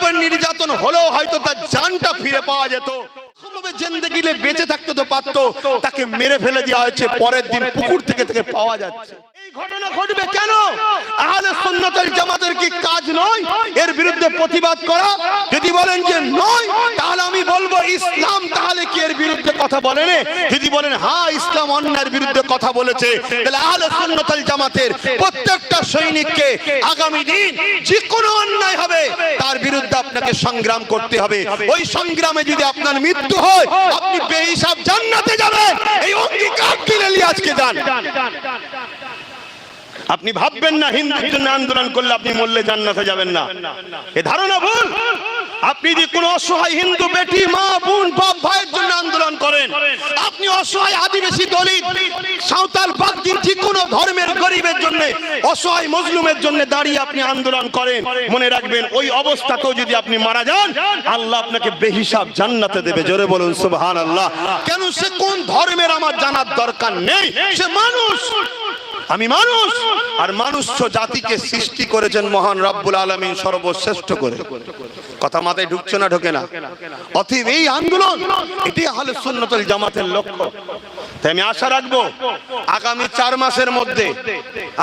উপর নির্যাতন হলেও হয়তো তার জানটা ফিরে পাওয়া যেত, জিন্দেগি বেঁচে থাকতে তো পারতো, তাকে মেরে ফেলে দেওয়া হয়েছে, পরের দিন পুকুর থেকে পাওয়া যাচ্ছে। এই ঘটনা ঘটবে কেন? আহলে সুন্নাত ওয়াল জামাতের কি কাজ নয় এর বিরুদ্ধে প্রতিবাদ করা? যদি বলেন যে নয়, তাহলে আমি বলবো ইসলাম তাহলে কি এর বিরুদ্ধে কথা বলেন? যদি বলেন হ্যাঁ ইসলাম অন্যায়ের বিরুদ্ধে কথা বলেছে, তাহলে আহলে সুন্নাত ওয়াল জামাতের প্রত্যেকটা সৈনিককে আগামী দিন যে কোনো অন্যায় হবে তার বিরুদ্ধে আপনাকে সংগ্রাম করতে হবে। ওই সংগ্রামে যদি আপনার মৃত্যু হয়, আপনি বেহিসাব জান্নাতে যাবেন, এই অঙ্গীকার দিলে আজকে যান। আপনি ভাববেন না হিন্দুর জন্য আন্দোলন করলে আপনি মরলে জান্নাতে যাবেন না, এ ধারণা ভুল। আপনি যদি কোন অসহায় হিন্দু বেটি, মা, বোন, বাপ, ভাইয়ের জন্য আন্দোলন করেন, আপনি অসহায় আদিবাসী, দলিত, সাঁওতাল, বাগদি, যে কোনো ধর্মের গরিবের জন্য, অসহায় মজলুমের জন্য দাঁড়িয়ে আপনি আন্দোলন করেন, মনে রাখবেন ওই অবস্থাতেও যদি আপনি মারা যান, আল্লাহ আপনাকে বেহিসাব জান্নাতে দেবে। জোরে বলুন সুবহানাল্লাহ। কেন? সে কোন ধর্মের আমার জানার দরকার নেই, সে মানুষ, আমি মানুষ। আর মানুষ জাতিকে সৃষ্টি করেছেন মহান রব্বুল আলামিন সর্বশ্রেষ্ঠ করে। কথা মাথায় ঢুকছে না? ঢোকে না? অতএব এই আন্দোলন, এটি আহলে সুন্নাত ওয়াল জামাতের লক্ষ্য। তাই আমি আশা রাখবো আগামী 4 মাসের মধ্যে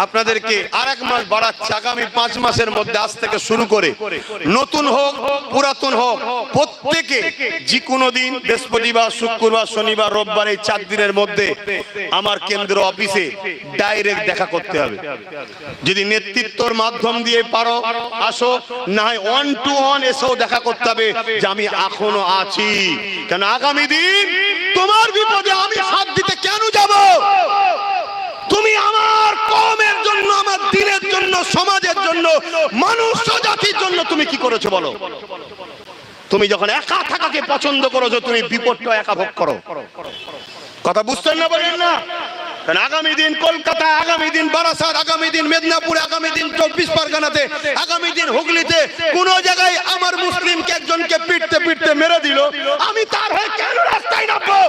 আপনাদেরকে আর 1 মাস বাড়াচ্ছে, আগামী 5 মাসের মধ্যে আজ থেকে শুরু করে, নতুন হোক পুরাতন হোক, প্রত্যেকে যে কোনো দিন, বৃহস্পতিবার, শুক্রবার, শনিবার, রোববার, এই 4 দিনের মধ্যে আমার কেন্দ্র অফিসে ডাইরেক্ট দেখা করতে হবে। যদি নেতৃত্বর মাধ্যম দিয়ে পারো আসো, না হয় 1 to 1 এসেও দেখা করতে হবে যে আমি এখনো আছি। কেন আগামী দিন তোমার বিপদে আমি হাত দিতে কেন যাব? তুমি আমার কওমের জন্য, আমার দিনের জন্য, সমাজের জন্য, মানুষ জাতির জন্য তুমি কি করেছো বলো? তুমি যখন একা থাকাকে পছন্দ করেছো, তুমি বিপদটা একা ভোগ করো। কথা বুঝতেন না? বলেন না? আগামী দিন কলকাতা, আগামী দিন বারাসাত, আগামী দিন মেদিনীপুর, আগামী দিন 24 পরগনাতে, আগামী দিন হুগলিতে কোন জায়গায় আমার মুসলিমকে একজনকে পিটতে পিটতে মেরে দিল, আমি তার হয়ে কেন রাস্তায় নামবো?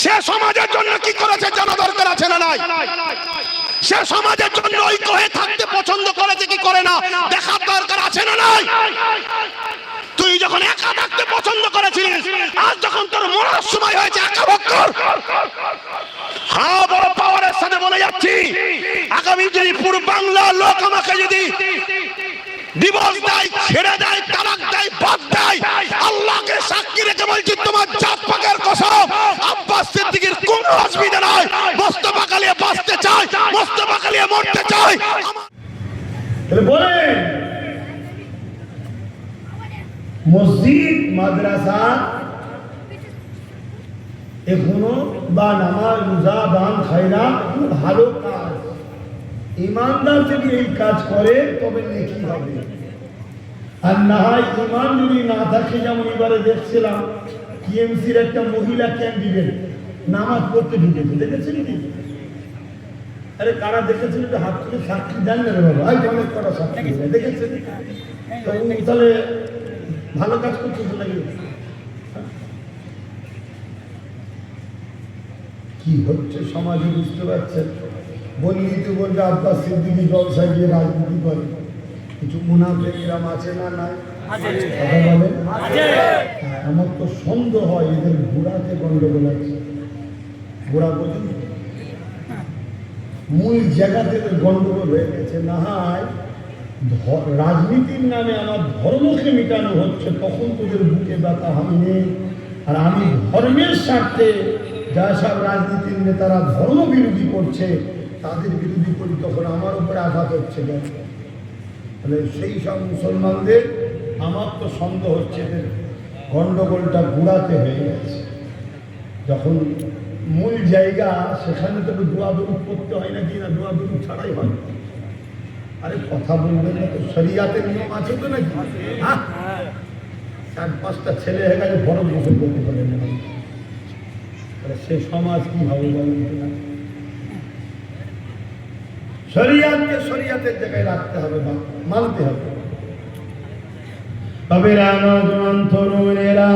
সে সমাজের জন্য কি করেছে জানা দরকার আছে না নাই? সে সমাজের জন্য ঐক্য হয়ে থাকতে পছন্দ করেছে কি করে না দেখার দরকার আছে না নাই? তুই যখন একা থাকতে পছন্দ করেছিস, আজ যখন তোর মরার সময় হয়েছে, একা ভোগ কর। হ্যাঁ, বড় পাওয়ারের সাথে বলে যাচ্ছি, আগামী যদি পুরো বাংলা লোক আমাকে যদি ডিভোর্স দেয়, ছেড়ে দেয়, তালাক দেয়, বাদ দেয়, আল্লাহকে সাক্ষী রেখে বলছি, তোমার জাত পাকের কসম, আব্বাস সিদ্দিকীর কোনো অসুবিধা নাই। মোস্তফা কালিয়া বাঁচতে চায়, মোস্তফা কালিয়া মরতে চায়। বলেন মসজিদ, মাদ্রাসা এখনো বা নামাজ, রোজা, দান, খায়রাত ভালো কাজ। ইমানদার যদি এই কাজ করে তবে নেকি হবে। আর না হয় ইমান যদি না থাকে, যেমন এবারে দেখছিলাম টিএমসির একটা মহিলা ক্যান্ডিডেট নামাজ পড়তে ঢুকেছে, দেখেছেন কি? আরে কারা দেখেছেন? হাত থেকে সাক্ষী দেন না রে বাবা, অনেক করা সাক্ষী দেখেছেন। তাহলে ভালো কাজ করতেছে নাকি? কি হচ্ছে সমাজে বুঝতে পারছেন? বললি তো বলবে আব্বাস সিদ্দিকী জলসায় গিয়ে রাজনীতি করে। কিছু মুনাফিকরাম আছে না নাই? কথা বলেন। আমার তো সন্দেহ হয় এদের ঘোড়াতে গন্ডগোল আছে। ঘোড়া বলুন মূল জায়গাতে গন্ডগোল হয়ে গেছে। না হয় রাজনীতির নামে আমার ধর্মকে মেটানো হচ্ছে, তখন তোদের বুকে ব্যথা আমি নেই। আর আমি ধর্মের স্বার্থে যা সব রাজনীতির নেতারা ধর্ম বিরোধী করছে, তাদের বিরোধী করি, তখন আমার উপরে আঘাত হচ্ছে। তাহলে সেই সব মুসলমানদের আমার তো সন্দেহ হচ্ছে এদের গন্ডগোলটা গুড়াতে হয়ে গেছে। যখন মূল জায়গা, সেখানে তো দোয়াদুরুদ করতে হয় নাকি? না, দোয়াদুরুদ ছাড়াই হয়। আরে কথা বলবেন না তো, শরিয়াতের নিয়ম আছে তো নাকি? হ্যাঁ, 4-5টা ছেলে হয়ে গেছে, বড় গোসল করতে পারে না। সে সমাজ কি হবে বলেন? শরিয়াতকে শরিয়াতের জায়গায় রাখতে হবে, মানতে হবে। তবে রানা তরুণেরা